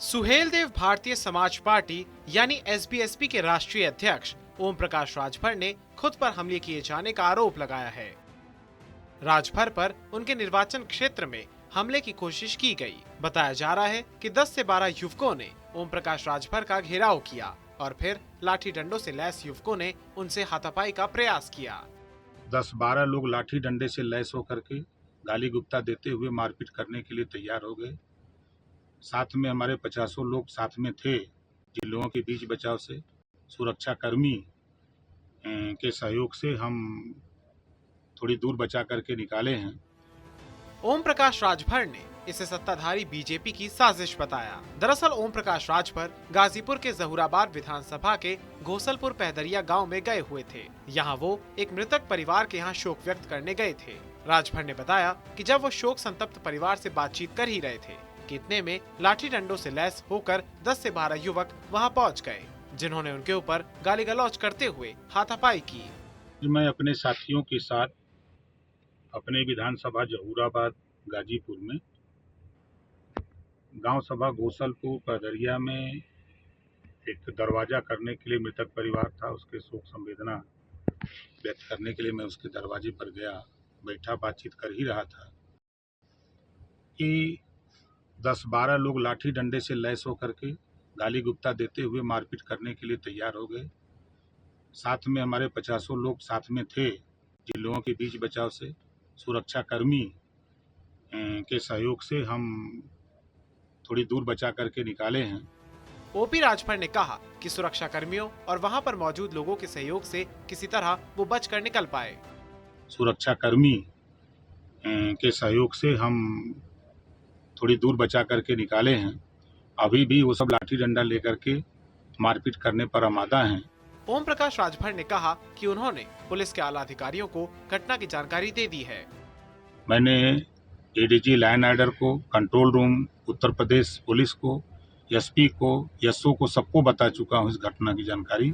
Suheldev Bharatiya Samaj party यानी SBSP के राष्ट्रीय अध्यक्ष ओम प्रकाश राजभर ने खुद पर हमले किए जाने का आरोप लगाया है। राजभर पर उनके निर्वाचन क्षेत्र में हमले की कोशिश की गई। बताया जा रहा है कि 10 से 12 युवकों ने ओम प्रकाश राजभर का घेराव किया और फिर लाठी डंडों से लैस युवकों ने उनसे हाथापाई का प्रयास किया। 10-12 लोग लाठी डंडे से लैस होकर के गाली गुप्ता देते हुए मारपीट करने के लिए तैयार हो गए। साथ में हमारे 50 लोग साथ में थे, जिन लोगों के बीच बचाव से सुरक्षा कर्मी के सहयोग से हम थोड़ी दूर बचा करके निकाले हैं। ओम प्रकाश राजभर ने इसे सत्ताधारी बीजेपी की साजिश बताया। दरअसल ओम प्रकाश राजभर गाजीपुर के जहूराबाद विधानसभा के घोसलपुर पहदरिया गांव में गए हुए थे। यहां वो एक मृतक परिवार के यहां शोक व्यक्त करने गए थे। राजभर ने बताया कि जब वो शोक संतप्त परिवार से बातचीत कर ही रहे थे कि इतने में लाठी डंडों से लैस होकर 10 से 12 युवक वहां पहुंच गए, जिन्होंने उनके ऊपर गाली गलौज करते हुए हाथापाई की। मैं अपने साथियों के साथ अपने विधानसभा जहूराबाद गाजीपुर में गांव सभा घोसलपुर पहदरिया में एक दरवाजा करने के लिए, मृतक परिवार था उसके शोक संवेदना व्यक्त करने के लिए मैं उसके दरवाजे पर गया, बैठा बातचीत कर ही रहा था कि 10-12 लोग लाठी डंडे से लैस होकर के गाली गुप्ता देते हुए मारपीट करने के लिए तैयार हो गए। साथ में हमारे 50 लोग साथ में थे, जिन लोगों के बीच बचाव से सुरक्षा कर्मी के सहयोग से हम थोड़ी दूर बचा करके निकाले हैं। ओपी राजभर ने कहा कि सुरक्षा कर्मियों और वहां पर मौजूद लोगों के सहयोग से किसी तरह वो बचकर निकल पाए। सुरक्षा कर्मी के सहयोग से हम थोड़ी दूर बचा करके निकाले हैं। अभी भी वो सब लाठी डंडा लेकर के मारपीट करने पर आमादा हैं। ओम प्रकाश राजभर ने कहा कि उन्होंने पुलिस के आला अधिकारियों को घटना की जानकारी दे दी है। मैंने एडीजी लाइन ऑर्डर को, control room Uttar Pradesh police को, एसपी को, एसओ को, सबको बता चुका हूँ इस घटना की जानकारी।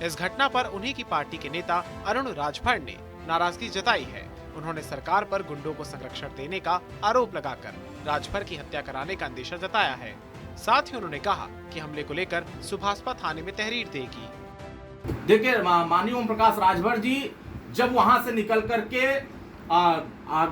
इस घटना पर उन्हीं की पार्टी के नेता अरुण राजभर ने नाराजगी जताई है। उन्होंने सरकार पर गुंडों को संरक्षण देने का आरोप लगाकर राजभर की हत्या कराने का अंदेशा जताया है। साथ ही उन्होंने कहा कि हमले को लेकर सुभाषपा थाने में तहरीर देगी। देखिए, माननीय ओम प्रकाश राजभर जी जब वहां से निकल करके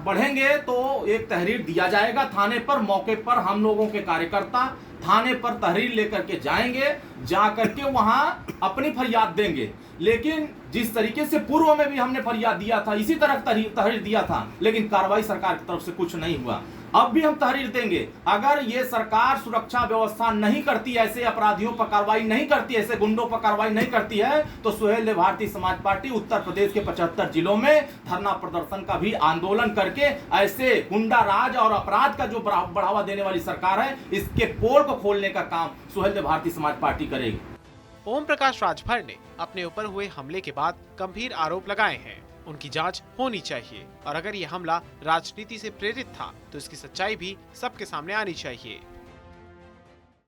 बढ़ेंगे तो एक तहरीर दिया जाएगा थाने पर। मौके पर हम लोगों के कार्यकर्ता थाने पर तहरीर लेकर के जाएंगे, जा करके वहां अपनी फरियाद देंगे। लेकिन जिस तरीके से पूर्व में भी हमने फरियाद दिया था, इसी तरह तहरीर दिया था, लेकिन कार्रवाई सरकार की तरफ से कुछ नहीं हुआ। अब भी हम तहरीर देंगे। अगर ये सरकार सुरक्षा व्यवस्था नहीं करती, ऐसे अपराधियों पर कार्रवाई नहीं करती, ऐसे गुंडों पर कार्रवाई नहीं करती है, तो सुहेलदेव भारतीय समाज पार्टी उत्तर प्रदेश के 75 जिलों में धरना प्रदर्शन का भी आंदोलन करके ऐसे गुंडा राज और अपराध का जो बढ़ावा देने वाली सरकार है, इसके पोल को खोलने का काम सुहेलदेव भारतीय समाज पार्टी करेगी। ओम प्रकाश राजभर ने अपने ऊपर हुए हमले के बाद गंभीर आरोप लगाए हैं। उनकी जांच होनी चाहिए और अगर ये हमला राजनीति से प्रेरित था तो इसकी सच्चाई भी सबके सामने आनी चाहिए।